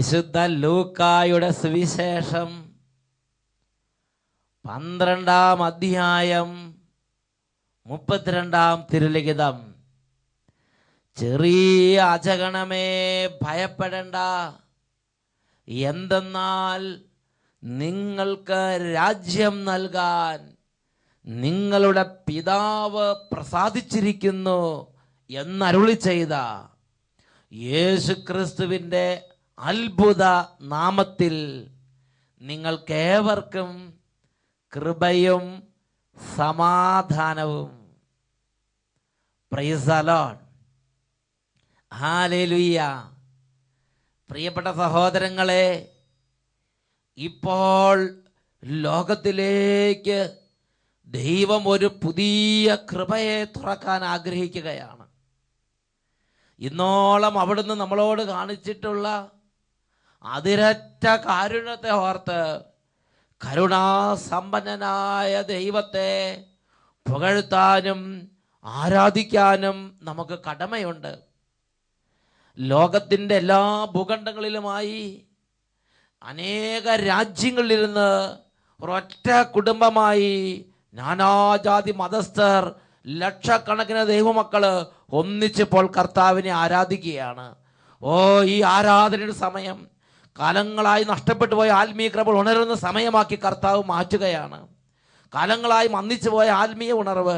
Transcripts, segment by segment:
വിശുദ്ധ ലൂക്കായുടെ സുവിശേഷം 12-ാം അധ്യായം 32-ാം തിരുലിഖിതം. ചെറിയ അജഗണമേ, ഭയപ്പെടേണ്ട. എന്തെന്നാൽ നിങ്ങൾക്ക് രാജ്യം നൽകാൻ നിങ്ങളുടെ പിതാവ് പ്രസാദിച്ചിരിക്കുന്നു എന്നരുളി ചെയ്ത യേശുക്രിസ്തുവിൻ്റെ അത്ഭുത നാമത്തിൽ നിങ്ങൾക്കേവർക്കും കൃപയും സമാധാനവും. Price the lord. ഹല്ലേലൂയ. പ്രിയപ്പെട്ട സഹോദരങ്ങളെ, ഇപ്പോൾ ലോകത്തിലേക്ക് ദൈവം ഒരു പുതിയ കൃപയെ തുറക്കാൻ ആഗ്രഹിക്കുകയാണ്. ഇന്നോളം അവിടുന്ന് നമ്മളോട് കാണിച്ചിട്ടുള്ള അതിരറ്റ കാരുണ്യത്തെ ഓർത്ത് കരുണാസമ്പന്നനായ ദൈവത്തെ പുകഴ്ത്താനും ആരാധിക്കാനും നമുക്ക് കടമയുണ്ട്. ലോകത്തിൻ്റെ എല്ലാ ഭൂഖണ്ഡങ്ങളിലുമായി അനേക രാജ്യങ്ങളിലിരുന്ന് ഒരൊറ്റ കുടുംബമായി നാനാജാതി മതസ്ഥർ, ലക്ഷക്കണക്കിന് ദൈവമക്കള് ഒന്നിച്ചിപ്പോൾ കർത്താവിനെ ആരാധിക്കുകയാണ്. ഈ ആരാധനയുടെ സമയം കാലങ്ങളായി നഷ്ടപ്പെട്ടു പോയ ആത്മീയ കൃപകൾ ഉണരുന്ന സമയമാക്കി കർത്താവ് മാറ്റുകയാണ്. കാലങ്ങളായി മന്ദിച്ചു പോയ ആത്മീയ ഉണർവ്,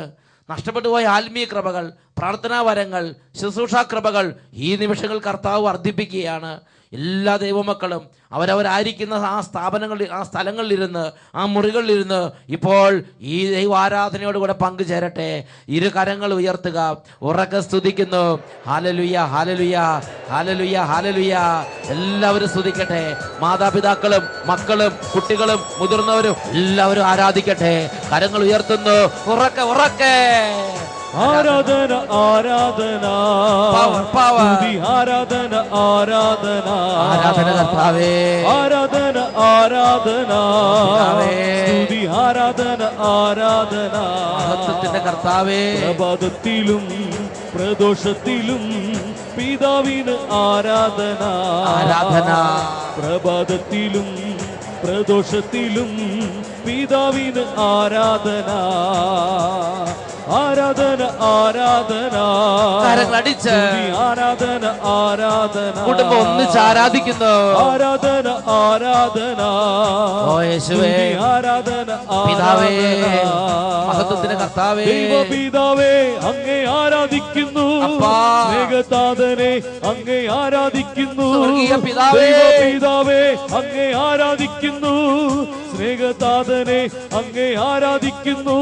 നഷ്ടപ്പെട്ടു പോയ ആത്മീയ കൃപകൾ, പ്രാർത്ഥനാ വരങ്ങൾ, ശുശ്രൂഷാ കൃപകൾ ഈ നിമിഷങ്ങൾ കർത്താവ് വർദ്ധിപ്പിക്കുകയാണ്. എല്ലാ ദൈവമക്കളും അവരവരായിരിക്കുന്ന ആ സ്ഥാപനങ്ങളിൽ, ആ സ്ഥലങ്ങളിലിരുന്ന്, ആ മുറികളിലിരുന്ന് ഇപ്പോൾ ഈ ദൈവ ആരാധനയോടുകൂടെ പങ്കുചേരട്ടെ. ഇരു കരങ്ങൾ ഉയർത്തുക, ഉറക്കെ സ്തുതിക്കുന്നു. Hallelujah, hallelujah, hallelujah, hallelujah. എല്ലാവരും സ്തുതിക്കട്ടെ. മാതാപിതാക്കളും മക്കളും കുട്ടികളും മുതിർന്നവരും എല്ലാവരും ആരാധിക്കട്ടെ. കരങ്ങൾ ഉയർത്തുന്നു. ഉറക്കെ ഉറക്കെ ആരാധന ആരാധന സ്തുതി ആരാധന ആരാധന ആരാധന കർത്താവേ, ആരാധന ആരാധന സ്തുതി ആരാധന ആരാധന മഹത്വത്തിന്റെ കർത്താവേ. പ്രഭാതത്തിലും പ്രദോഷത്തിലും പിതാവിന് ആരാധന ആരാധന. പ്രഭാതത്തിലും പ്രദോഷത്തിലും പിതാവിന് ആരാധന ആരാധന ആരാധന അടിച്ച് ആരാധന ആരാധന കുടുംബം ഒന്നിച്ച് ആരാധിക്കുന്നു. ആരാധന ആരാധന യേശുവേ, ആരാധന പിതാവേ, മഹത്വത്തിന്റെ കർത്താവേ, പിതാവേ അങ്ങേ ആരാധിക്കുന്നു. സ്നേഹതാതനെ അങ്ങേ ആരാധിക്കുന്നു. പിതാവേ, പിതാവേ അങ്ങേ ആരാധിക്കുന്നു. സ്നേഹതാതനെ അങ്ങേ ആരാധിക്കുന്നു.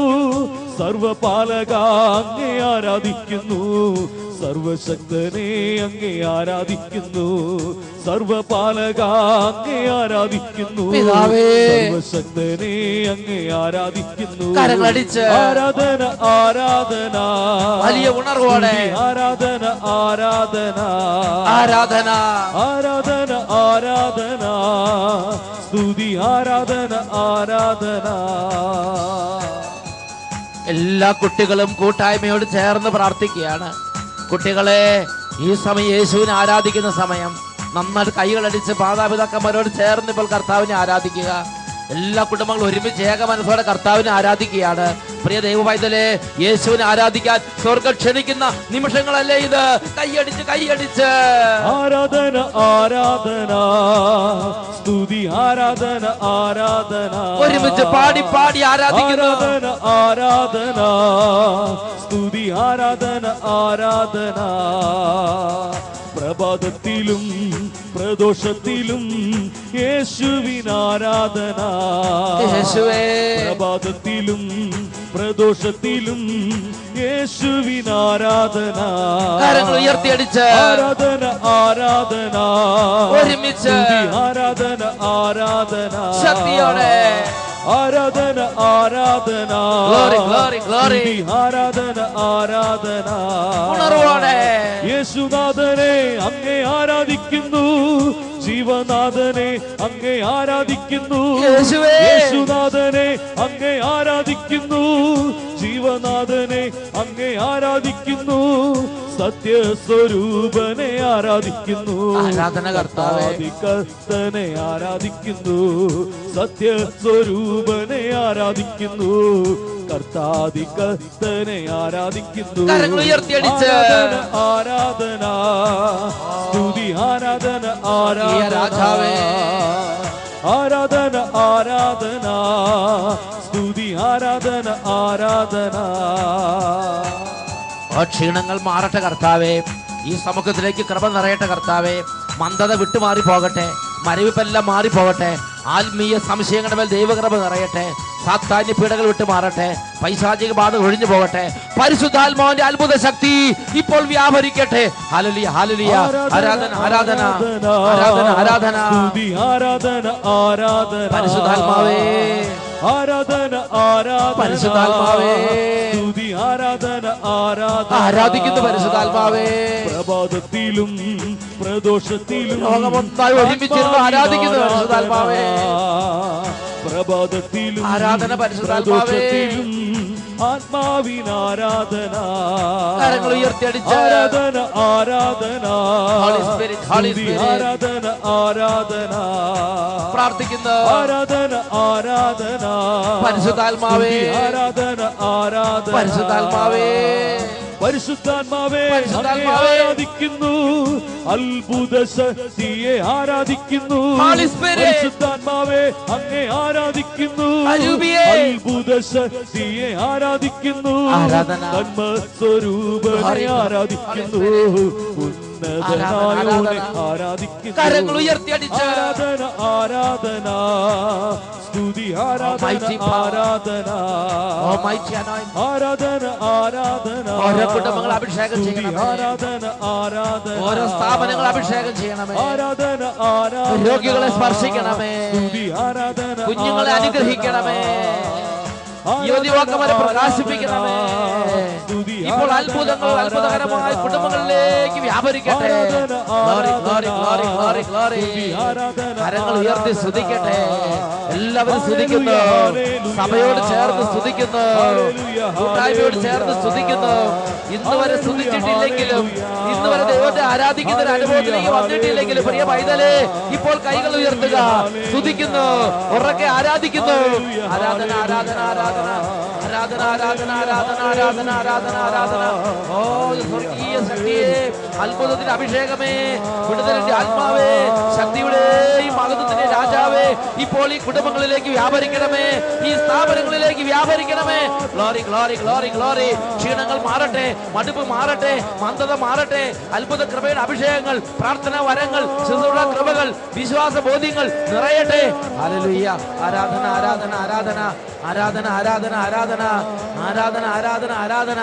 സർവപാലക അങ്ങേ ആരാധിക്കുന്നു. സർവശക്തനെ അങ്ങേ ആരാധിക്കുന്നു. സർവപാലക അങ്ങേ ആരാധിക്കുന്നു. സർവശക്തനെ അങ്ങേ ആരാധിക്കുന്നു. ആരാധന ആരാധന വലിയ ഉണർവോടെ ആരാധന ആരാധന ആരാധന ആരാധന ആരാധന സ്തുതി ആരാധന ആരാധന. എല്ലാ കുട്ടികളും കൂട്ടായ്മയോട് ചേർന്ന് പ്രാർത്ഥിക്കുകയാണ്. കുട്ടികളെ, ഈ സമയം യേശുവിനെ ആരാധിക്കുന്ന സമയം. നന്നായിട്ട് കൈകളടിച്ച് മാതാപിതാക്കന്മാരോട് ചേർന്ന് ഇപ്പോൾ കർത്താവിനെ ആരാധിക്കുക. എല്ലാ കുടുംബങ്ങളും ഒരുമിച്ച് ഏക മനസ്സോടെ കർത്താവിനെ ആരാധിക്കുകയാണ്. പ്രിയ ദൈവവൈതലേ, യേശുവിനെ ആരാധിക്കാൻ സ്വർഗ്ഗം ക്ഷണിക്കുന്ന നിമിഷങ്ങളല്ലേ ഇത്? കൈയടിച്ച് കൈയടിച്ച് ആരാധന ആരാധന സ്തുതി ആരാധന ആരാധന ഒരുമിച്ച് പാടി പാടി ആരാധിക്കുന്നു. ആരാധന ആരാധന സ്തുതി ആരാധന ആരാധന. പ്രഭാതത്തിലും പ്രദോഷത്തിലും യേശുവിനാരാധന. യേശുവേ, പ്രഭാതത്തിലും പ്രദോഷത്തിലും യേശുവിനാരാധന. കരങ്ങൾ ഉയർത്തിയടിച്ച് ആരാധന ആരാധന ഒരുമിച്ച് ആരാധന ആരാധന ശക്തിയോടെ ആരാധന ആരാധന ആരാധന ആരാധന ഉണർവോടെ യേശുനാഥനെ അങ്ങേ ആരാധിക്കുന്നു. ജീവനാഥനെ അങ്ങേ ആരാധിക്കുന്നു. യേശുവേ. യേശുനാഥനെ അങ്ങേ ആരാധിക്കുന്നു. ജീവനാഥനെ അങ്ങേ ആരാധിക്കുന്നു. സത്യസ്വരൂപനെ ആരാധിക്കുന്നു. ആരാധന കർത്താവേ. കർത്തനെ ആരാധിക്കുന്നു. സത്യസ്വരൂപനെ ആരാധിക്കുന്നു. കർത്താദി കർത്തനെ ആരാധിക്കുന്നു. കരങ്ങൾ ഉയർത്തിയടിച്ച് ആരാധന സ്തുതി ആരാധന രാജാവേ. ആരാധന ആരാധന സ്തുതി ആരാധന ആരാധന. ക്ഷീണങ്ങൾ മാറട്ടെ കർത്താവേ. ഈ സമുഖത്തിലേക്ക് കൃപ നിറയട്ടെ കർത്താവേ. മന്ദത വിട്ടുമാറി പോകട്ടെ. മരവിപ്പെല്ലാം മാറിപ്പോകട്ടെ. ആത്മീയ സംശയങ്ങളുടെ മേൽ ദൈവകൃപ നിറയട്ടെ. സാത്താന്യ പീഡകൾ വിട്ടു മാറട്ടെ. പൈശാചിക ബാധ ഒഴിഞ്ഞു പോകട്ടെ. പരിശുദ്ധാത്മാവിന്റെ അത്ഭുത ശക്തി ഇപ്പോൾ വ്യാപരിക്കട്ടെ. Hallelujah hallelujah. ആരാധന ആരാധന ആരാധന ആരാധന ആരാധന ആരാധന. പരിശുദ്ധാത്മാവേ ആരാധന ആരാധന. പരിശുദ്ധാത്മാവേ സ്തുതി ആരാധന ആരാധന. ആരാധിക്കുന്നു പരിശുദ്ധാത്മാവേ. പ്രഭാതത്തിലും പ്രദോഷത്തിലും ലോകമൊന്നായി ഒരുമിച്ചിരുന്ന് ആരാധിക്കുന്നു പരിശുദ്ധാത്മാവേ. പ്രഭാതത്തിലും ആരാധന പരിശുദ്ധാത്മാവേ. ആത്മാവിനാരാധന. കരങ്ങൾ ഉയർത്തിയടിച്ച് ആരാധന ആരാധന. Holy Spirit, Holy Spirit. ആരാധന ആരാധന. പ്രാർത്ഥിക്കുന്നു. ആരാധന ആരാധന. പരിശുദ്ധാത്മാവേ. ആരാധന ആരാധന. പരിശുദ്ധാത്മാവേ പരിശുദ്ധാത്മാവേ പരിശുദ്ധാത്മാവേ. ആരാധിക്കുന്നു. അത്ഭുത ശക്തിയെ ആരാധിക്കുന്നു. Holy Spirit. പരിശുദ്ധാത്മാവേ അങ്ങേ ആരാധിക്കുന്നു. അരൂപിയേ. അത്ഭുത ശക്തിയെ ആരാധിക്കുന്നു. ആരാധന. ആത്മസ്വരൂപനെ ആരാധിക്കുന്നു. ഉന്നതനായോനെ ആരാധിക്കുന്നു. കരങ്ങൾ ഉയർത്തിയടിച്ച് ആരാധന ആരാധന സ്തുതി ആരാധന Almighty power. ആരാധന. Almighty anointing. ആരാധന ആരാധന. ഓരോ കുടുംബങ്ങൾ അഭിഷേകം സ്തുതി ചെയ്യണമേ. ആരാധന ആരാധന. ഓരോ സ്ഥാപനങ്ങൾ അഭിഷേകം ചെയ്യണമേ. ആരാധന ആരാധന. രോഗികളെ സ്പർശിക്കണമേ. സ്തുതി ആരാധന. കുഞ്ഞുങ്ങളെ അനുഗ്രഹിക്കണമേ. യുവതിവാക്കന്മാരെ പ്രകാശിപ്പിക്കണമേ. ഇപ്പോൾ അത്ഭുതങ്ങൾ അത്ഭുതകരമായ കുടുംബങ്ങളിലേക്ക് വ്യാപരിക്കട്ടെ. Glory, glory, glory, glory, glory. കരങ്ങൾ ഉയർത്തി സ്തുതിക്കട്ടെ. എല്ലാവരും സ്തുതിക്കുന്നു. സഭയോട് ചേർന്ന് സ്തുതിക്കുന്നു. കൂട്ടായ്മയോട് ചേർന്ന് സ്തുതിക്കുന്നു. ഇന്ന് വരെ സ്തുതിച്ചിട്ടില്ലെങ്കിലും ഇന്ന് വരെ ദൈവത്തെ ആരാധിക്കുന്ന ഒരു അനുഭവത്തിലേക്ക് വന്നിട്ടില്ലെങ്കിലും പ്രിയ പൈതലേ ഇപ്പോൾ കൈകൾ ഉയർത്തുക. സ്തുതിക്കുന്നു. ഉറക്കെ ആരാധിക്കുന്നു. ആരാധന ആരാധന ആരാധന ആരാധന ആരാധന ആരാധന ആരാധന ആരാധന ആരാധന. ഓ സ്വർഗീയ ശക്തിയെ, അത്ഭുതത്തിന്റെ അഭിഷേകമേ, വിടുതലിന്റെ ആത്മാവേ, ശക്തിയുടെയും മഹത്വത്തിന്റെ രാജാവേ, ഇപ്പോൾ ഈ കുടുംബങ്ങളിലേക്ക് വ്യാപരിക്കണമേ. ഈ സ്ഥാപനങ്ങളിലേക്ക് വ്യാപരിക്കണമേ. Glory glory glory glory. ക്ഷീണങ്ങൾ മാറട്ടെ. മടുപ്പ് മാറട്ടെ. മന്ദത മാറട്ടെ. അത്ഭുത കൃപയുടെ അഭിഷേകങ്ങൾ, പ്രാർത്ഥനാ വരങ്ങൾ, ശുശ്രൂഷ കൃപകൾ, വിശ്വാസ ബോധ്യങ്ങൾ നിറയട്ടെ. ഹല്ലേലൂയ. ആരാധന ആരാധന ആരാധന ആരാധന ആരാധന ആരാധന ആരാധന ആരാധന ആരാധന.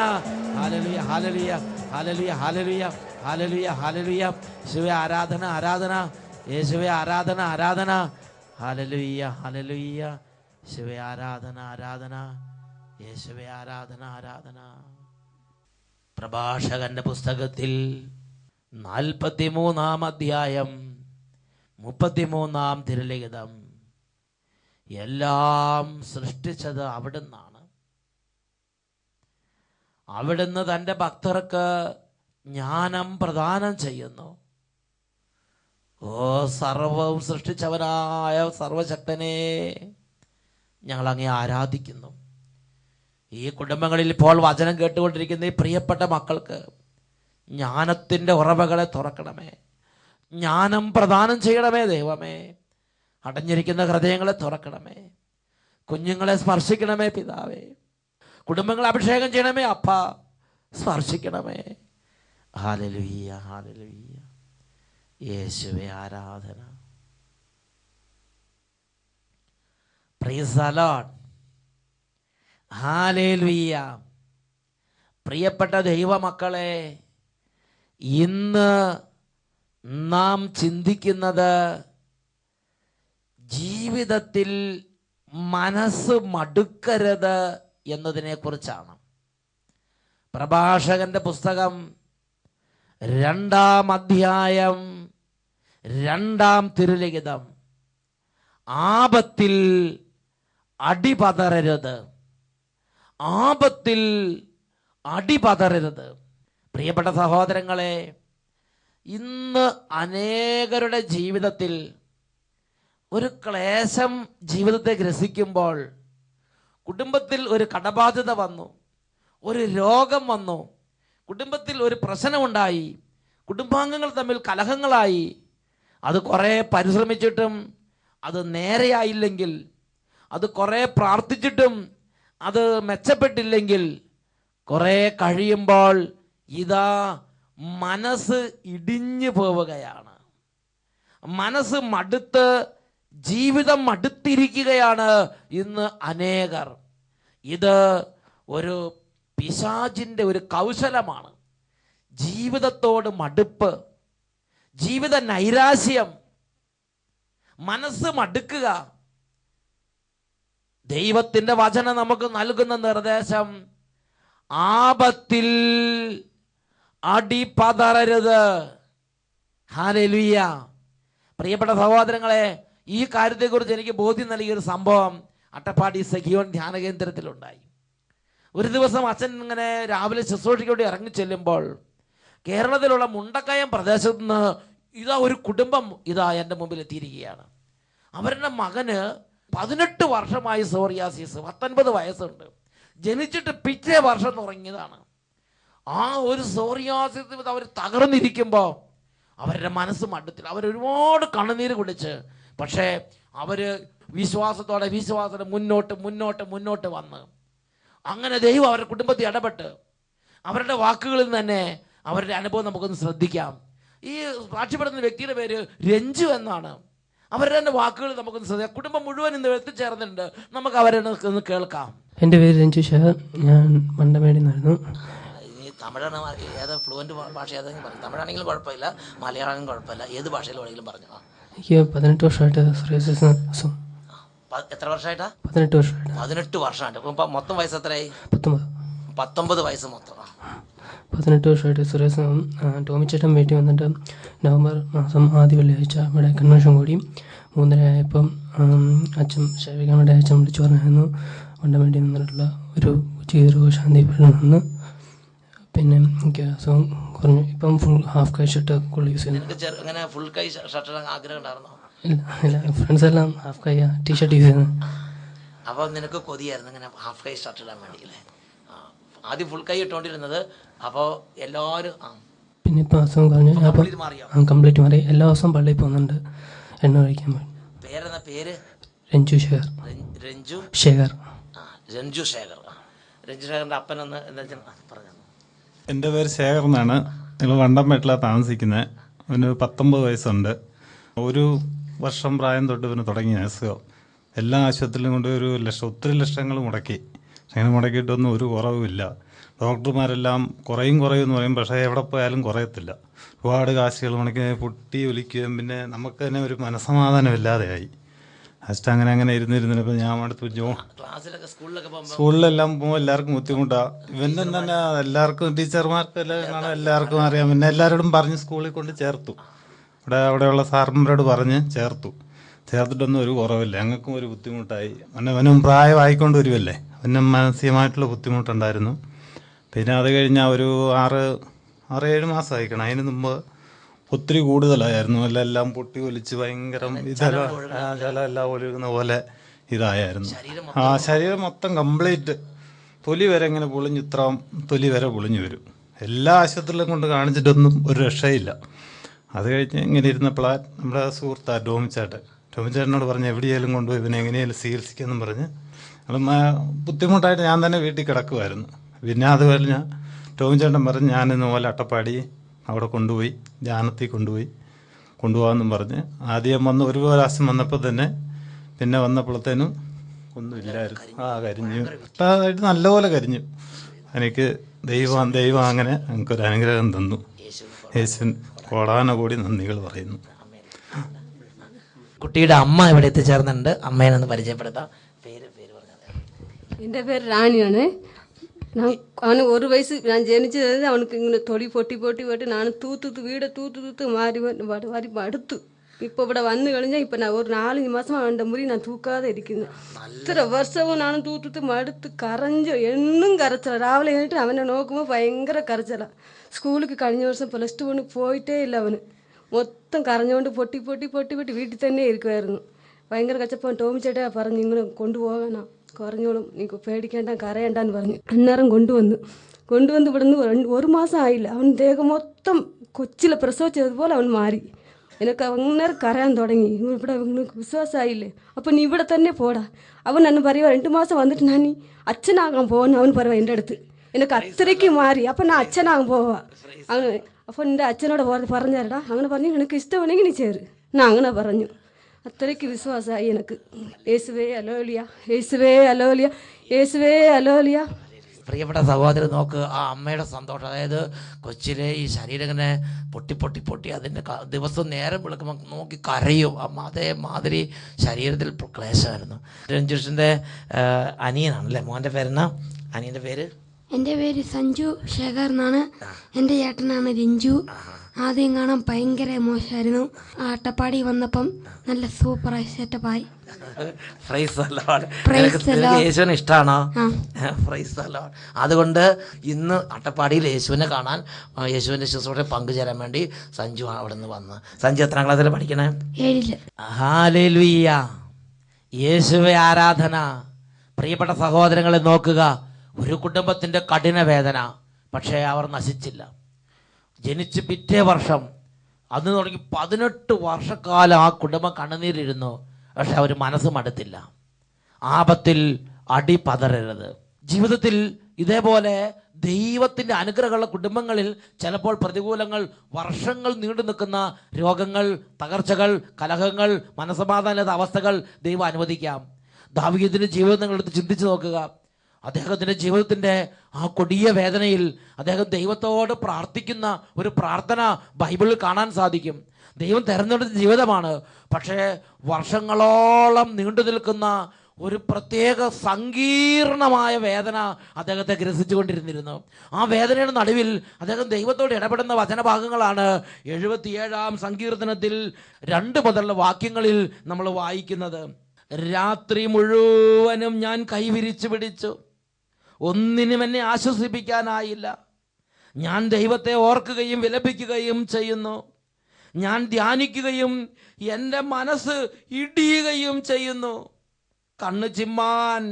Hallelujah hallelujah hallelujah hallelujah hallelujah hallelujah. യേശുവേ ആരാധന ആരാധന. യേശുവേ ആരാധന ആരാധന. Hallelujah hallelujah. യേശുവേ ആരാധന ആരാധന. യേശുവേ ആരാധന ആരാധന. പ്രഭാഷകന്റെ പുസ്തകത്തിൽ 43-ാം അധ്യായം 33-ാം തിരുലിഖിതം. എല്ലാം സൃഷ്ടിച്ചത് അവിടുന്നാണ്. അവിടുന്ന് തൻ്റെ ഭക്തർക്ക് ജ്ഞാനം പ്രദാനം ചെയ്യുന്നു. ഓ സർവവും സൃഷ്ടിച്ചവനായ സർവശക്തനെ ഞങ്ങൾ അങ്ങേ ആരാധിക്കുന്നു. ഈ കുടുംബങ്ങളിൽ ഇപ്പോൾ വചനം കേട്ടുകൊണ്ടിരിക്കുന്ന ഈ പ്രിയപ്പെട്ട മക്കൾക്ക് ജ്ഞാനത്തിൻ്റെ ഉറവകളെ തുറക്കണമേ. ജ്ഞാനം പ്രദാനം ചെയ്യണമേ ദൈവമേ. അടഞ്ഞിരിക്കുന്ന ഹൃദയങ്ങളെ തുറക്കണമേ. കുഞ്ഞുങ്ങളെ സ്പർശിക്കണമേ പിതാവേ. കുടുംബങ്ങളെ അഭിഷേകം ചെയ്യണമേ അപ്പ. സ്പർശിക്കണമേ. Hallelujah hallelujah. യേശുവേ ആരാധന. Praise the lord. ഹല്ലേലൂയ. പ്രിയപ്പെട്ട ദൈവമക്കളെ, ഇന്ന് നാം ചിന്തിക്കുന്നത് ജീവിതത്തിൽ മനസ്സ് മടുക്കരുത് എന്നതിനെ കുറിച്ചാണ്. പ്രഭാഷകന്റെ പുസ്തകം 2-ാം അധ്യായം രണ്ടാം തിരുലിഖിതം, ആപത്തിൽ അടിപതറരുത്. ആപത്തിൽ അടിപതറരുത്. പ്രിയപ്പെട്ട സഹോദരങ്ങളെ, ഇന്ന് അനേകരുടെ ജീവിതത്തിൽ ഒരു ക്ലേശം ജീവിതത്തെ ഗ്രസിക്കുമ്പോൾ, കുടുംബത്തിൽ ഒരു കടബാധ്യത വന്നു, ഒരു രോഗം വന്നു, കുടുംബത്തിൽ ഒരു പ്രശ്നമുണ്ടായി, കുടുംബാംഗങ്ങൾ തമ്മിൽ കലഹങ്ങളായി, അത് കുറേ പരിശ്രമിച്ചിട്ടും അത് നേരെയായില്ലെങ്കിൽ, അത് കുറേ പ്രാർത്ഥിച്ചിട്ടും അത് മെച്ചപ്പെട്ടില്ലെങ്കിൽ, കുറേ കഴിയുമ്പോൾ ഇതാ മനസ്സ് ഇടിഞ്ഞു പോവുകയാണ്. മനസ്സ് മടുത്ത്, ജീവിതം മടുത്തിരിക്കുകയാണ് ഇന്ന് അനേകർ. ഇത് ഒരു പിശാചിൻ്റെ ഒരു കൗശലമാണ്. ജീവിതത്തോട് മടുപ്പ്, ജീവിത നൈരാശ്യം, മനസ്സ് മടുക്കുക. ദൈവത്തിൻ്റെ വചനം നമുക്ക് നൽകുന്ന നിർദ്ദേശം, ആപത്തിൽ അടിപതറരുത്. ഹല്ലേലൂയ. പ്രിയപ്പെട്ട സഹോദരങ്ങളെ, ഈ കാര്യത്തെക്കുറിച്ച് എനിക്ക് ബോധ്യം നൽകിയൊരു സംഭവം അട്ടപ്പാടി സഖിയോൻ ധ്യാന കേന്ദ്രത്തിലുണ്ടായി. ഒരു ദിവസം അച്ഛൻ ഇങ്ങനെ രാവിലെ ശുശ്രൂഷയ്ക്ക് ഇറങ്ങി ചെല്ലുമ്പോൾ, കേരളത്തിലുള്ള മുണ്ടക്കയം പ്രദേശത്ത് നിന്ന് ഇതാ ഒരു കുടുംബം ഇതാ എൻ്റെ മുമ്പിൽ എത്തിയിരിക്കുകയാണ്. അവരുടെ മകന് 18 വർഷമായി സോറിയാസിസ്, 19 വയസ്സുണ്ട്. ജനിച്ചിട്ട് പിറ്റേ വർഷം തുടങ്ങിയതാണ്. ആ ഒരു സോറിയാസിസ് അവർ തകർന്നിരിക്കുമ്പോൾ അവരുടെ മനസ്സ് മടുത്തിൽ അവരൊരുപാട് കണ്ണുനീര് കുടിച്ച്, പക്ഷേ അവർ വിശ്വാസത്തോടെ മുന്നോട്ട് വന്ന്, അങ്ങനെ ദൈവം അവരുടെ കുടുംബത്തിൽ ഇടപെട്ട്, അവരുടെ വാക്കുകളിൽ തന്നെ അവരുടെ അനുഭവം നമുക്കൊന്ന് ശ്രദ്ധിക്കാം. ഈ സാക്ഷ്യപ്പെടുന്ന വ്യക്തിയുടെ പേര് രഞ്ജു എന്നാണ്. അവരുടെ തന്നെ വാക്കുകൾ നമുക്കൊന്ന് ശ്രദ്ധിക്കാം. കുടുംബം മുഴുവൻ ഇന്ന് എത്തിച്ചേർന്നിട്ടുണ്ട്. നമുക്ക് അവരെ ഒന്ന് കേൾക്കാം. എൻ്റെ പേര് രഞ്ജു ഷഹർ, ഞാൻ മണ്ടമേടിൽ നിന്നായിരുന്നു. തമിഴാണ്, ഏത് ഫ്ലുവൻറ്റ് ഭാഷ ഏതെങ്കിലും പറഞ്ഞു. തമിഴാണെങ്കിലും കുഴപ്പമില്ല, മലയാളം കുഴപ്പമില്ല, ഏത് ഭാഷയിൽ വേണമെങ്കിലും പറഞ്ഞു. എനിക്ക് 18 വർഷമായിട്ട് സോറിയാസിസ്. എത്ര വർഷമായിട്ടാ? 18 വർഷമായിട്ട്. 18 വർഷമായിട്ട്. ഇപ്പം മൊത്തം വയസ്സ് എത്രയായി? 19 വയസ്സ് മൊത്തം. 18 വർഷമായിട്ട് സോറിയാസിസ്. ടോമിച്ചേട്ടൻ വീട്ടിൽ വന്നിട്ട് നവംബർ മാസം ആദ്യ വെള്ളിയാഴ്ച ഇവിടെ കൺവെൻഷൻ കൂടി 3:30 ആയപ്പം അച്ഛൻ ശേഖരിക്കാൻ വേണ്ടി അച്ഛൻ വിളിച്ചു പറഞ്ഞായിരുന്നു മണ്ടമേടിയിൽ നിന്നിട്ടുള്ള ഒരു ചെറു ശാന്തി നിന്ന്. പിന്നെ എനിക്ക് അസുഖം കുറഞ്ഞു. ഇപ്പം ഫുൾ ഹാഫ് കൈ ഷർട്ട് യൂസ് ചെയ്യുന്നു. ഫുൾ കൈ ഷർട്ട് ആഗ്രഹം ഉണ്ടായിരുന്നോ? ഇല്ല, ഫ്രണ്ട്സ് എല്ലാം ഹാഫ് കൈ ടീഷർട്ട് യൂസ് ചെയ്യുന്നത്. അപ്പോൾ നിനക്ക് കൊതിയായിരുന്നു ഇങ്ങനെ ഹാഫ് കൈ ഷർട്ട് ഇടാൻ വേണ്ടി അല്ലേ? ആദ്യം ഫുൾ കൈ ഇട്ടുകൊണ്ടിരുന്നത്. അപ്പോൾ എല്ലാവരും പിന്നെ ഇപ്പം അസുഖം കുറഞ്ഞു, കംപ്ലീറ്റ് മാറി. എല്ലാ ദിവസവും പള്ളിയിൽ പോകുന്നുണ്ട്, എണ്ണ കഴിക്കാൻ പോയി. പേരെന്താ പേര്? രഞ്ജു ശേഖർ. രഞ്ജു ശേഖർ. രഞ്ജു ശേഖർ. രഞ്ജു ശേഖറിൻ്റെ അപ്പനെന്ന് എന്താ പറഞ്ഞു? എൻ്റെ പേര് ശേഖർ എന്നാണ്. ഞങ്ങൾ വണ്ടംപേട്ടിലാണ് താമസിക്കുന്നത്. അവന് 19 വയസ്സുണ്ട്. 1 വർഷം പ്രായം തൊട്ട് ഇവന് തുടങ്ങിയ അസുഖം. എല്ലാ ആശുപത്രിയിലും കൊണ്ട് ഒത്തിരി ലക്ഷങ്ങൾ മുടക്കി. അങ്ങനെ മുടക്കിയിട്ടൊന്നും ഒരു കുറവുമില്ല. ഡോക്ടർമാരെല്ലാം കുറയും എന്ന് പറയും, പക്ഷേ എവിടെ പോയാലും കുറയത്തില്ല. ഒരുപാട് കാശുകൾ മുടക്കി പൊട്ടി ഒലിക്കുകയും പിന്നെ നമുക്ക് തന്നെ ഒരു മനസ്സമാധാനമില്ലാതെയായി. ഫസ്റ്റ് അങ്ങനെ ഇരുന്നിരുന്നപ്പോൾ ഞാൻ അടുത്ത് സ്കൂളിലെല്ലാം പോകുമ്പോൾ എല്ലാവർക്കും ബുദ്ധിമുട്ടാണ്. ഇവനും തന്നെ എല്ലാവർക്കും ടീച്ചർമാർക്കും എല്ലാം എല്ലാവർക്കും അറിയാം. പിന്നെ എല്ലാവരോടും പറഞ്ഞ് സ്കൂളിൽ കൊണ്ട് ചേർത്തു. അവിടെയുള്ള സാറന്മാരോട് പറഞ്ഞ് ചേർത്തിട്ടൊന്നും ഒരു കുറവില്ല. ഞങ്ങൾക്കും ഒരു ബുദ്ധിമുട്ടായി. അവനും പ്രായമായിക്കൊണ്ട് വരുമല്ലേ, അവനും മാനസികമായിട്ടുള്ള ബുദ്ധിമുട്ടുണ്ടായിരുന്നു. പിന്നെ അത് കഴിഞ്ഞാൽ ഒരു 6-7 മാസം ആയിക്കണം. അതിന് മുമ്പ് ഒത്തിരി കൂടുതലായിരുന്നു. എല്ലാം പൊട്ടി ഒലിച്ച് ഭയങ്കര ജലമെല്ലാം ഒലിക്കുന്ന പോലെ ഇതായിരുന്നു. ശരീരം മൊത്തം കംപ്ലീറ്റ് തൊലി വരെ ഇങ്ങനെ പൊളിഞ്ഞ്, ഇത്രയും തൊലി വരെ പൊളിഞ്ഞു വരും. എല്ലാ ആശുപത്രിയിലും കൊണ്ട് കാണിച്ചിട്ടൊന്നും ഒരു രക്ഷയില്ല. അത് കഴിഞ്ഞ് ഇങ്ങനെ ഇരുന്നപ്പോഴാണ് നമ്മുടെ സുഹൃത്താണ് ടോമിച്ചേട്ടനോട് പറഞ്ഞ് എവിടെയെങ്കിലും കൊണ്ടുപോയി ഇവനെ എങ്ങനെയാലും ചികിത്സിക്കുമെന്നും പറഞ്ഞ് ബുദ്ധിമുട്ടായിട്ട് ഞാൻ തന്നെ വീട്ടിൽ കിടക്കുമായിരുന്നു. പിന്നെ അത് കഴിഞ്ഞ ടോമിച്ചേട്ടൻ പറഞ്ഞ് ഞാനിന്ന് പോലെ അട്ടപ്പാടി അവിടെ കൊണ്ടുപോയി ധ്യാനത്തിൽ കൊണ്ടുപോകാമെന്നും പറഞ്ഞ് ആദ്യം വന്ന് ഒരു പ്രാവശ്യം വന്നപ്പോൾ തന്നെ, പിന്നെ വന്നപ്പോഴത്തേനും ഒന്നുമില്ലായിരുന്നു. കരിഞ്ഞു, ഇഷ്ടമായിട്ട് നല്ലപോലെ കരിഞ്ഞു. എനിക്ക് ദൈവം അങ്ങനെ എനിക്കൊരു അനുഗ്രഹം തന്നു. യേശുവിൻ കോടാനുകൂടി നന്ദികൾ പറയുന്നു. കുട്ടിയുടെ അമ്മ ഇവിടെ എത്തിച്ചേർന്നുണ്ട്. അമ്മേനൊന്ന് പരിചയപ്പെടുത്താം. പേര് പറഞ്ഞത്? എൻ്റെ പേര് റാണിയാണ്. அவனுக்கு 1 வயசு நான் ஜெனிச்சது அவனுக்கு இங்கே தொடி பொட்டி போட்டு நான் தூத்து வீடை தூத்து மாறி மாறி அடுத்து இப்போ ഇവിടെ വന്നു കഴിഞ്ഞാൽ ഇപ്പം ഞാൻ ഒരു 4-5 മാസം അവൻ്റെ മുറി ഞാൻ തൂക്കാതെ ഇരിക്കുന്നത്. ഇത്ര വർഷവും നാനും തൂത്ത് മടുത്ത് കരഞ്ഞു, എന്നും കരച്ചില. രാവിലെ കഴിഞ്ഞിട്ട് അവനെ നോക്കുമ്പോൾ ഭയങ്കര കരച്ചില. സ്കൂളിൽ കഴിഞ്ഞ വർഷം +2 പോയിട്ടേ ഇല്ല അവന്. മൊത്തം കരഞ്ഞുകൊണ്ട് പൊട്ടി വീട്ടിൽ തന്നെ ഇരിക്കുമായിരുന്നു. ഭയങ്കര കച്ചപ്പം. ടോമി ചേട്ടാ പറഞ്ഞു ഇങ്ങനെ കൊണ്ടുപോകാനാ, കുറഞ്ഞോളും, നീ പേടിക്കേണ്ട കരയണ്ടെന്ന് പറഞ്ഞു. അന്നേരം കൊണ്ടുവന്ന് ഇവിടുന്ന് 1 മാസം ആയില്ല, അവൻ ദേഹം മൊത്തം കൊച്ചിലെ പ്രസവിച്ചതുപോലെ അവൻ മാറി. എനിക്ക് അന്നേരം കരയാൻ തുടങ്ങി. ഇവിടെ വിശ്വാസമായില്ലേ, അപ്പം നീ ഇവിടെ തന്നെ പോടാ. അവൻ എന്നെ പറയുക 2 മാസം വന്നിട്ട് ഞാൻ നീ അച്ഛനാകാൻ പോകുന്നു. അവൻ പറയുക എൻ്റെ അടുത്ത് എനിക്ക് അത്രയ്ക്ക് മാറി. അപ്പം ഞാൻ അച്ഛനാകാൻ പോവാ. അങ്ങനെ അപ്പം എൻ്റെ അച്ഛനോട് പറഞ്ഞാരടാ, അങ്ങനെ പറഞ്ഞു എനിക്ക് ഇഷ്ടമാണെങ്കിൽ നീ ചേര്. ഞാൻ അങ്ങനെ പറഞ്ഞു. അത്രയ്ക്ക് വിശ്വാസമായി എനിക്ക്. യേശുവേ അലോലിയ, യേശുവേ അലോലിയ, യേശുവേ അലോലിയ. പ്രിയപ്പെട്ട സഹോദരൻ നോക്ക്, ആ അമ്മയുടെ സന്തോഷം. അതായത് കൊച്ചിലെ ഈ ശരീരം ഇങ്ങനെ പൊട്ടി അതിൻ്റെ ദിവസം നേരം വിളിക്കുമ്പോൾ നോക്കി കരയും. അതേമാതിരി ശരീരത്തിൽ ക്ലേശമായിരുന്നു. രഞ്ജുഷിൻ്റെ അനിയനാണല്ലേ, മോൻ്റെ പേരെന്നാ? അനിയൻ്റെ പേര്? എൻ്റെ പേര് സഞ്ജു ശേഖർ എന്നാണ്. എൻ്റെ ചേട്ടനാണ് രഞ്ജു. ആദ്യം കാണാൻ ഭയങ്കര മോശമായിരുന്നു. അട്ടപ്പാടി വന്നപ്പം നല്ല സൂപ്പറായി സെറ്റപ്പായി. യേശുവിനെ ഇഷ്ടമാണോ? അതുകൊണ്ട് ഇന്ന് അട്ടപ്പാടിയിൽ യേശുവിനെ കാണാൻ, യേശുവിന്റെ ശുശ്രൂഷ പങ്കുചേരാൻ വേണ്ടി സഞ്ജു അവിടെ നിന്ന് വന്ന്. സഞ്ജു എത്രാം ക്ലാസ്സിൽ പഠിക്കണേ? 7. ഹല്ലേലൂയ, യേശുവേ ആരാധന. പ്രിയപ്പെട്ട സഹോദരങ്ങളെ നോക്കുക, ഒരു കുടുംബത്തിന്റെ കഠിന വേദന, പക്ഷേ അവർ നശിച്ചില്ല. ജനിച്ച് പിറ്റേ വർഷം അന്ന് തുടങ്ങി 18 വർഷക്കാലം ആ കുടുംബം കണ്ണുനീരിരുന്നു. പക്ഷെ അവർ മനസ്സ് മടുത്തില്ല. ആപത്തിൽ അടി പതറരുത്. ജീവിതത്തിൽ ഇതേപോലെ ദൈവത്തിൻ്റെ അനുഗ്രഹമുള്ള കുടുംബങ്ങളിൽ ചിലപ്പോൾ പ്രതികൂലങ്ങൾ, വർഷങ്ങൾ നീണ്ടു നിൽക്കുന്ന രോഗങ്ങൾ, തകർച്ചകൾ, കലഹങ്ങൾ, മനസ്സമാധാനമില്ലാത്ത അവസ്ഥകൾ ദൈവം അനുവദിക്കാം. ദാവീദിന്റെ ജീവിതം നിങ്ങളെടുത്ത് ചിന്തിച്ച് നോക്കുക. അദ്ദേഹത്തിൻ്റെ ജീവിതത്തിൻ്റെ ആ കൊടിയ വേദനയിൽ അദ്ദേഹം ദൈവത്തോട് പ്രാർത്ഥിക്കുന്ന ഒരു പ്രാർത്ഥന ബൈബിളിൽ കാണാൻ സാധിക്കും. ദൈവം തിരഞ്ഞെടുത്ത ജീവിതമാണ്, പക്ഷേ വർഷങ്ങളോളം നീണ്ടു നിൽക്കുന്ന ഒരു പ്രത്യേക സങ്കീർണമായ വേദന അദ്ദേഹത്തെ ഗ്രസിച്ചു കൊണ്ടിരുന്നിരുന്നു. ആ വേദനയുടെ നടുവിൽ അദ്ദേഹം ദൈവത്തോട് ഇടപെടുന്ന വചനഭാഗങ്ങളാണ് 77-ാം സങ്കീർത്തനത്തിൽ 2 മുതലുള്ള വാക്യങ്ങളിൽ നമ്മൾ വായിക്കുന്നത്. രാത്രി മുഴുവനും ഞാൻ കൈവിരിച്ചു പിടിച്ചു, ഒന്നിനും എന്നെ ആശ്വസിപ്പിക്കാനായില്ല. ഞാൻ ദൈവത്തെ ഓർക്കുകയും വിലപിക്കുകയും ചെയ്യുന്നു. ഞാൻ ധ്യാനിക്കുകയും എൻ്റെ മനസ്സ് ഇടിയുകയും ചെയ്യുന്നു. കണ്ണ് ചിമ്മാൻ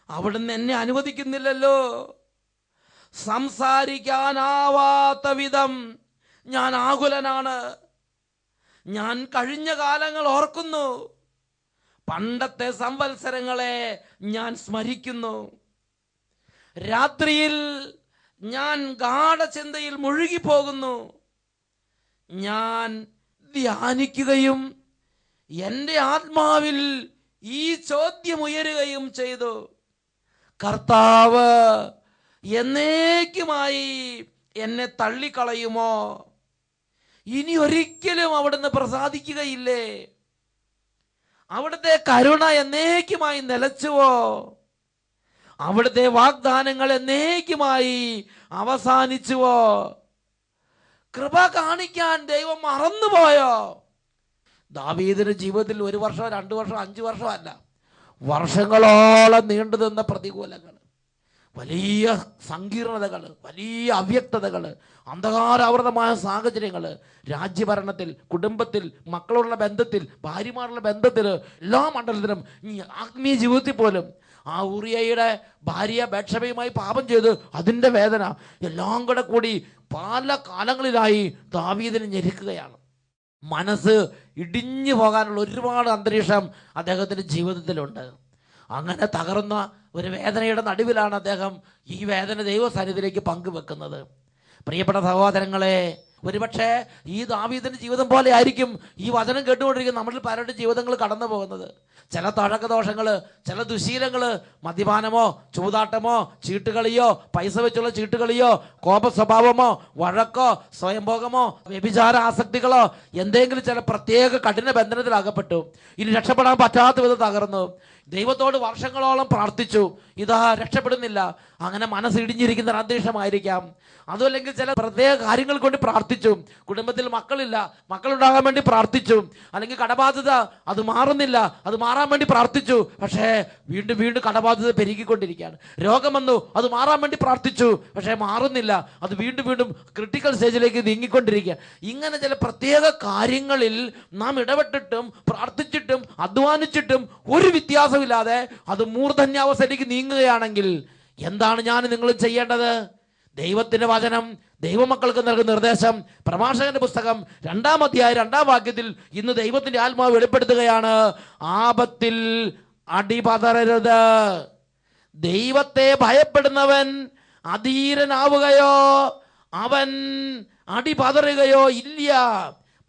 അവിടുന്ന് എന്നെ അനുവദിക്കുന്നില്ലല്ലോ. സംസാരിക്കാനാവാത്ത വിധം ഞാൻ ആകുലനാണ്. ഞാൻ കഴിഞ്ഞ കാലങ്ങൾ ഓർക്കുന്നു, പണ്ടത്തെ സംവത്സരങ്ങളെ ഞാൻ സ്മരിക്കുന്നു. രാത്രിയിൽ ഞാൻ ഗാഢചിന്തയിൽ മുഴുകിപ്പോകുന്നു. ഞാൻ ധ്യാനിക്കുകയും എൻ്റെ ആത്മാവിൽ ഈ ചോദ്യം ഉയരുകയും ചെയ്തു: കർത്താവ് എന്നേക്കുമായി എന്നെ തള്ളിക്കളയുമോ? ഇനി ഒരിക്കലും അവിടുന്ന് പ്രസാദിക്കുകയില്ലേ? അവിടുത്തെ കരുണ എന്നേക്കുമായി നിലച്ചുവോ? അവിടുത്തെ വാഗ്ദാനങ്ങൾ എന്നേക്കുമായി അവസാനിച്ചുവോ? കൃപ കാണിക്കാൻ ദൈവം മറന്നുപോയോ? ദാവീദിന്റെ ജീവിതത്തിൽ 1 വർഷം, 2 വർഷം, 5 വർഷം അല്ല, വർഷങ്ങളോളം നീണ്ടു നിന്ന പ്രതികൂലങ്ങൾ, വലിയ സങ്കീർണതകൾ, വലിയ അവ്യക്തതകൾ, അന്ധകാരാവൃതമായ സാഹചര്യങ്ങൾ, രാജ്യഭരണത്തിൽ, കുടുംബത്തിൽ, മക്കളുള്ള ബന്ധത്തിൽ, ഭാര്യമാരുടെ ബന്ധത്തിൽ, എല്ലാ മണ്ഡലത്തിലും, ആത്മീയ ജീവിതത്തിൽ പോലും. ആ ഊറിയയുടെ ഭാര്യ ബത്ശബയുമായി പാപം ചെയ്ത് അതിൻ്റെ വേദന എല്ലാം കൂടി പല കാലങ്ങളിലായി ദാവീദിനെ ഞെരുക്കുകയാണ്. മനസ്സ് ഇടിഞ്ഞു പോകാനുള്ള ഒരുപാട് അന്തരീക്ഷം അദ്ദേഹത്തിൻ്റെ ജീവിതത്തിലുണ്ട്. അങ്ങനെ തകർന്ന ഒരു വേദനയുടെ നടുവിലാണ് അദ്ദേഹം ഈ വേദന ദൈവസന്നിധിയിലേക്ക് പങ്കുവെക്കുന്നത്. പ്രിയപ്പെട്ട സഹോദരങ്ങളെ, ഒരുപക്ഷെ ഈ ദാവീദിന്റെ ജീവിതം പോലെ ആയിരിക്കും ഈ വചനം കേട്ടുകൊണ്ടിരിക്കുന്ന നമ്മളിൽ പലരുടെ ജീവിതങ്ങൾ കടന്നു പോകുന്നത്. ചില തഴക്കദോഷങ്ങൾ, ചില ദുശീലങ്ങൾ, മദ്യപാനമോ ചൂതാട്ടമോ ചീട്ടുകളിയോ പൈസ വെച്ചുള്ള ചീട്ടുകളിയോ കോപ സ്വഭാവമോ വഴക്കോ സ്വയംഭോഗമോ വ്യഭിചാര ആസക്തികളോ എന്തെങ്കിലും ചില പ്രത്യേക കഠിന ബന്ധനത്തിലകപ്പെട്ടു. ഇനി രക്ഷപ്പെടാൻ പറ്റാത്ത വിധം തകർന്നു. ദൈവത്തോട് വർഷങ്ങളോളം പ്രാർത്ഥിച്ചു, ഇതാ രക്ഷപ്പെടുന്നില്ല. അങ്ങനെ മനസ്സിടിഞ്ഞിരിക്കുന്ന ഒരു അന്തരീക്ഷമായിരിക്കാം. അതുമല്ലെങ്കിൽ ചില പ്രത്യേക കാര്യങ്ങൾ കൊണ്ട് പ്രാർത്ഥിച്ചു. കുടുംബത്തിൽ മക്കളില്ല, മക്കളുണ്ടാകാൻ വേണ്ടി പ്രാർത്ഥിച്ചു. അല്ലെങ്കിൽ കടബാധ്യത, അത് മാറുന്നില്ല, അത് മാറാൻ വേണ്ടി പ്രാർത്ഥിച്ചു. പക്ഷേ വീണ്ടും വീണ്ടും കടബാധ്യത പെരുകിക്കൊണ്ടിരിക്കുകയാണ്. രോഗം വന്നു, അത് മാറാൻ വേണ്ടി പ്രാർത്ഥിച്ചു. പക്ഷേ മാറുന്നില്ല, അത് വീണ്ടും വീണ്ടും ക്രിട്ടിക്കൽ സ്റ്റേജിലേക്ക് നീങ്ങിക്കൊണ്ടിരിക്കുക. ഇങ്ങനെ ചില പ്രത്യേക കാര്യങ്ങളിൽ നാം ഇടപെട്ടിട്ടും പ്രാർത്ഥിച്ചിട്ടും അധ്വാനിച്ചിട്ടും ഒരു വ്യത്യാസമില്ലാതെ അത് മൂർധന്യാവസ്ഥയിലേക്ക് നീങ്ങുകയാണെങ്കിൽ എന്താണ് ഞാൻ നിങ്ങൾ ചെയ്യേണ്ടത്? ദൈവത്തിന്റെ വചനം ദൈവമക്കൾക്ക് നൽകുന്ന നിർദ്ദേശം, പ്രഭാഷകന്റെ പുസ്തകം 2-ാം അധ്യായം 2-ാം വാക്യത്തിൽ ഇന്ന് ദൈവത്തിന്റെ ആത്മാവ് വെളിപ്പെടുത്തുകയാണ്. ആപത്തിൽ അടിപതറരുത്. ദൈവത്തെ ഭയപ്പെടുന്നവൻ അധീരനാവുകയോ അവൻ അടിപതറുകയോ ഇല്ല.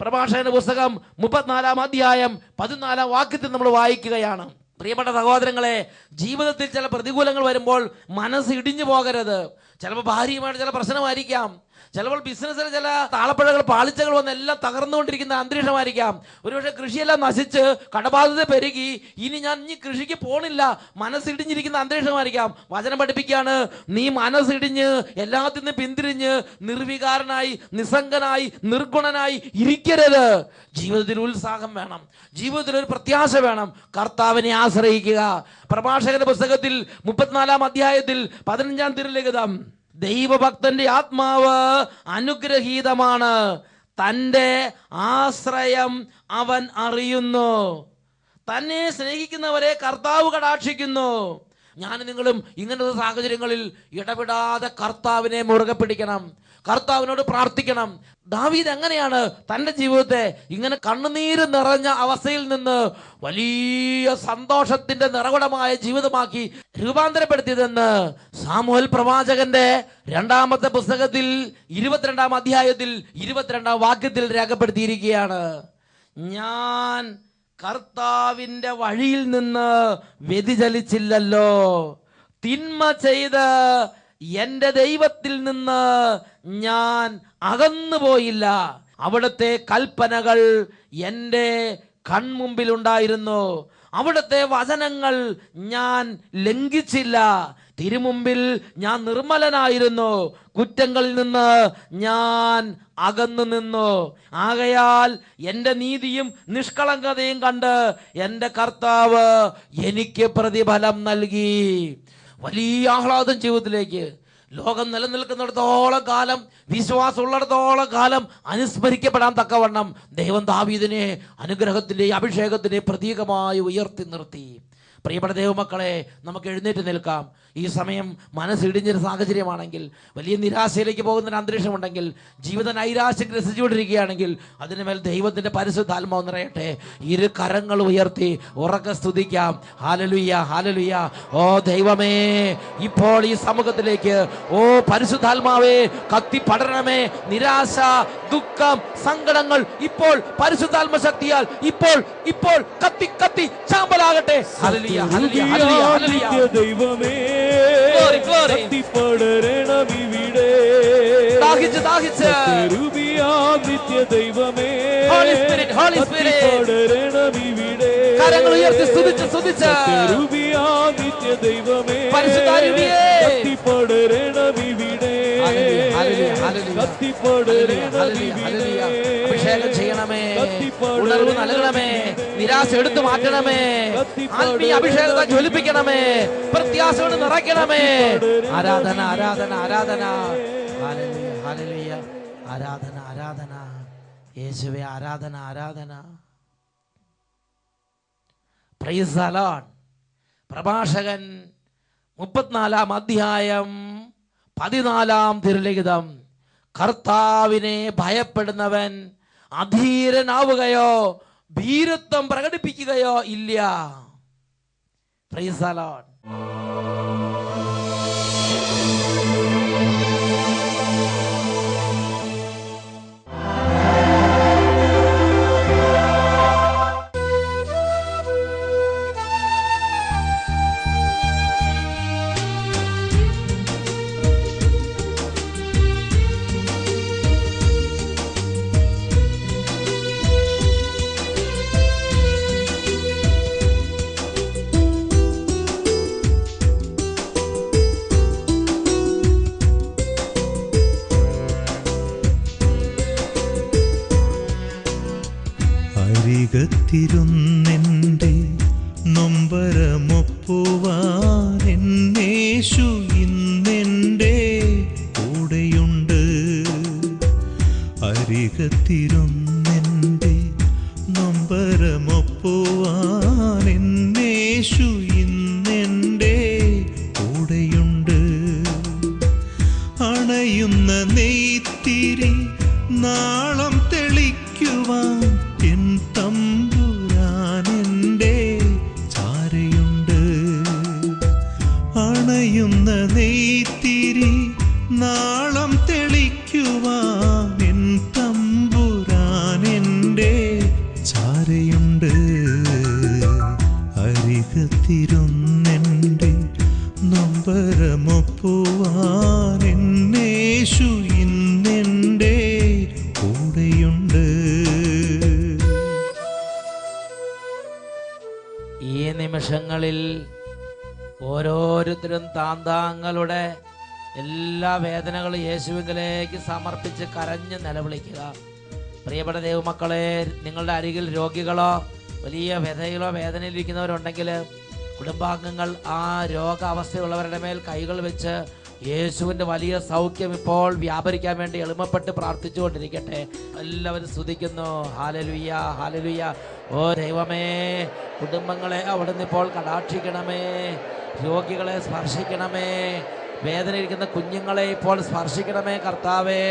പ്രഭാഷകന്റെ പുസ്തകം 34-ാം അധ്യായം 14-ാം വാക്യത്തിൽ നമ്മൾ വായിക്കുകയാണ്. പ്രിയപ്പെട്ട സഹോദരങ്ങളെ, ജീവിതത്തിൽ ചില പ്രതികൂലങ്ങൾ വരുമ്പോൾ മനസ്സ് ഇടിഞ്ഞു പോകരുത്. ചിലപ്പോൾ ഭാര്യയുമായിട്ട് ചില പ്രശ്നമായിരിക്കാം, ചിലപ്പോൾ ബിസിനസ്സിൽ ചില താളപ്പഴകൾ പാളിച്ചകൾ വന്ന് എല്ലാം തകർന്നുകൊണ്ടിരിക്കുന്ന അന്തരീക്ഷമായിരിക്കാം. ഒരുപക്ഷെ കൃഷിയെല്ലാം നശിച്ച് കടബാധ്യത പെരുകി ഇനി കൃഷിക്ക് പോണില്ല, മനസ്സിടിഞ്ഞിരിക്കുന്ന അന്തരീക്ഷമായിരിക്കാം. വചനം പഠിപ്പിക്കുകയാണ്, നീ മനസ്സിടിഞ്ഞ് എല്ലാത്തിൽ നിന്ന് പിന്തിരിഞ്ഞ് നിർവികാരനായി നിസ്സംഗനായി നിർഗുണനായി ഇരിക്കരുത്. ജീവിതത്തിൽ ഉത്സാഹം വേണം, ജീവിതത്തിൽ ഒരു പ്രത്യാശ വേണം. കർത്താവിനെ ആശ്രയിക്കുക. പ്രഭാഷകന്റെ പുസ്തകത്തിൽ 34-ാം അധ്യായത്തിൽ 15-ാം തിരുലിഖിതം, ദൈവഭക്തന്റെ ആത്മാവ് അനുഗ്രഹീതമാണ്, തൻ്റെ ആശ്രയം അവൻ അറിയുന്നു. തന്നെ സ്നേഹിക്കുന്നവരെ കർത്താവ് കടാക്ഷിക്കുന്നു. ഞാൻ നിങ്ങളും ഇങ്ങനത്തെ സാഹചര്യങ്ങളിൽ ഇടപെടാതെ കർത്താവിനെ മുറുകെ പിടിക്കണം, കർത്താവിനോട് പ്രാർത്ഥിക്കണം. ദാവീദ് എങ്ങനെയാണ് തൻ്റെ ജീവിതത്തെ ഇങ്ങനെ കണ്ണുനീര് നിറഞ്ഞ അവസ്ഥയിൽ നിന്ന് വലിയ സന്തോഷത്തിന്റെ നിറകുടമായ ജീവിതമാക്കി രൂപാന്തരപ്പെടുത്തിയതെന്ന് സാമുവേൽ പ്രവാചകന്റെ 2-ാമത്തെ പുസ്തകത്തിൽ 22-ാം അധ്യായത്തിൽ 22-ാം വാക്യത്തിൽ രേഖപ്പെടുത്തിയിരിക്കുകയാണ്. ഞാൻ കർത്താവിന്റെ വഴിയിൽ നിന്ന് വ്യതിചലിച്ചില്ലല്ലോ, തിന്മ ചെയ്ത് എന്റെ ദൈവത്തിൽ നിന്ന് ഞാൻ അകന്നു പോയില്ല. അവിടുത്തെ കൽപ്പനകൾ എൻ്റെ കൺമുമ്പിലുണ്ടായിരുന്നു, അവിടുത്തെ വചനങ്ങൾ ഞാൻ ലംഘിച്ചില്ല. തിരുമുമ്പിൽ ഞാൻ നിർമ്മലനായിരുന്നു, കുറ്റങ്ങളിൽ നിന്ന് ഞാൻ അകന്നു നിന്നു. ആകയാൽ എൻ്റെ നീതിയും നിഷ്കളങ്കതയും കണ്ട് എൻ്റെ കർത്താവ് എനിക്ക് പ്രതിഫലം നൽകി. വലിയ ആഹ്ലാദം ജീവിതത്തിലേക്ക്. ലോകം നിലനിൽക്കുന്നിടത്തോളം കാലം, വിശ്വാസമുള്ളിടത്തോളം കാലം അനുസ്മരിക്കപ്പെടാൻ തക്കവണ്ണം ദൈവം ദാവീദിനെ അനുഗ്രഹത്തിൻ്റെ അഭിഷേകത്തിൻ്റെ പ്രതീകമായി ഉയർത്തി നിർത്തി. പ്രിയപ്പെട്ട ദൈവമക്കളെ, നമുക്ക് എഴുന്നേറ്റ് നിൽക്കാം. ഈ സമയം മനസ്സിടിഞ്ഞൊരു സാഹചര്യമാണെങ്കിൽ, വലിയ നിരാശയിലേക്ക് പോകുന്നൊരു അന്തരീക്ഷമുണ്ടെങ്കിൽ, ജീവിത നൈരാശ്യം ഗ്രസിച്ചുകൊണ്ടിരിക്കുകയാണെങ്കിൽ അതിനുമേൽ ദൈവത്തിൻ്റെ പരിശുദ്ധാത്മാവ് നിറയട്ടെ. ഇരു കരങ്ങൾ ഉയർത്തി ഉറക്കെ സ്തുതിക്കാം. Hallelujah, hallelujah. ഓ ദൈവമേ, ഇപ്പോൾ ഈ സമൂഹത്തിലേക്ക്, ഓ പരിശുദ്ധാത്മാവേ, കത്തി പടരണമേ. നിരാശ, ദുഃഖം, സങ്കടങ്ങൾ ഇപ്പോൾ പരിശുദ്ധാത്മ ശക്തിയാൽ ഇപ്പോൾ ഇപ്പോൾ കത്തി കത്തി ചാമ്പലാകട്ടെ. Hallelujah, hallelujah, hallelujah. ദൈവമേ, കത്തിപ്പടരണമിവിടെ, ദാഹിച്ച് ദാഹിച്ച് നിത്യ ദൈവമേ, കത്തിപ്പടരണമിവിടെ. കരങ്ങൾ ഉയർത്തി സ്തുതിച്ച് സ്തുതിച്ച് നിത്യ ദൈവമേ, കത്തിപ്പടരണമിവിടെ, കത്തിപ്പടരണമിവിടെ. അഭിഷേകം ചെയ്യണമേ, ഉണർവ് നൽകണമേ, നിരാശ എടുത്തു മാറ്റണമേ, ആത്മീയ അഭിഷേകത്തെ ജ്വലിപ്പിക്കണമേ, പ്രത്യാശ കൊണ്ട് നിറയ്ക്കണമേ. ആരാധന, ആരാധന, ആരാധന. Hallelujah, hallelujah. ആരാധന, ആരാധന. യേശുവേ, ആരാധന, ആരാധന. Praise the Lord. പ്രഭാഷകൻ 34-ാം അധ്യായം 14-ാം തിരുലിഖിതം, കർത്താവിനെ ഭയപ്പെടുന്നവൻ അധീരനാവുകയോ ഭീരുത്വം പ്രകടിപ്പിക്കുകയോ ഇല്ല. Praise the lord. നൊമ്പരമൊപ്പുവാൻ എന്നേശു ഇന്നെൻ്റെ കൂടെയുണ്ട്. അരികത്തിരുന്നെൻ്റെ നൊമ്പരമൊപ്പുവാൻ എന്നേശു ഇന്നെൻ്റെ കൂടെയുണ്ട്. അണയുന്ന നെയ്ത്തിരി നാളം തെളിക്കുവാൻ എൻ തമ്പുരാനെൻ്റെ ചാരയുണ്ട്. അണയുന്ന നെയ്ത്തിരി നാളം തെളിക്കുവാൻ എൻ തമ്പുരാനെൻ്റെ ചാരയുണ്ട്. അരികത്തിരുന്നെൻ്റെ നൊമ്പരമൊപ്പുവാൻ എന്നേശു ഇന്നെൻ്റെ കൂടെയുണ്ട്. ഈ നിമിഷങ്ങളിൽ ഓരോരുത്തരും താന്താങ്ങളുടെ എല്ലാ വേദനകളും യേശുവിലേക്ക് സമർപ്പിച്ച് കരഞ്ഞ് നിലവിളിക്കുക. പ്രിയപ്പെട്ട ദൈവമക്കളെ, നിങ്ങളുടെ അരികിൽ രോഗികളോ വലിയ വ്യഥയിലോ വേദനയിലിരിക്കുന്നവരുണ്ടെങ്കിൽ കുടുംബാംഗങ്ങൾ ആ രോഗാവസ്ഥയുള്ളവരുടെ മേൽ കൈകൾ വെച്ച് യേശുവിൻ്റെ വലിയ സൗഖ്യം ഇപ്പോൾ വ്യാപരിക്കാൻ വേണ്ടി എളിമപ്പെട്ട് പ്രാർത്ഥിച്ചുകൊണ്ടിരിക്കട്ടെ. എല്ലാവരും സ്തുതിക്കുന്നു. Hallelujah, hallelujah. ഓ ദൈവമേ, കുടുംബങ്ങളെ അവിടുന്ന് ഇപ്പോൾ കടാക്ഷിക്കണമേ, രോഗികളെ സ്പർശിക്കണമേ, വേദനയിരിക്കുന്ന കുഞ്ഞുങ്ങളെ ഇപ്പോൾ സ്പർശിക്കണമേ കർത്താവേ.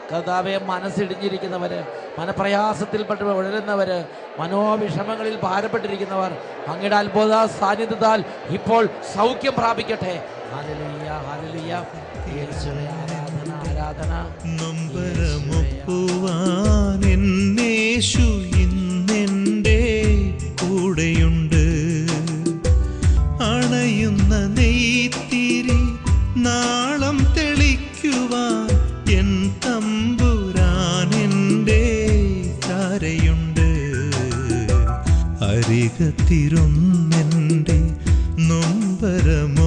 കർത്താവെ, മനസ്സിടിഞ്ഞിരിക്കുന്നവര്, മനപ്രയാസത്തിൽപ്പെട്ട് ഉഴലുന്നവര്, മനോവിഷമങ്ങളിൽ ഭാരപ്പെട്ടിരിക്കുന്നവർ അങ്ങയുടെ അത്ഭുത സാന്നിധ്യത്താൽ ഇപ്പോൾ സൗഖ്യം പ്രാപിക്കട്ടെ. Hallelujah, hallelujah. യേശുവേ, ആരാധന, ആരാധന. നൊമ്പരമൊപ്പുവാൻ എന്നേശു ഇന്നെൻ്റെ കൂടെയുണ്ട്. അണയുന്ന നെയ്ത്തിരി നാളം തെളിക്കുവാൻ എൻ തമ്പുരാനെൻ്റെ ചാരയുണ്ട്. അരികത്തിരുന്നെൻ്റെ നൊമ്പരമൊ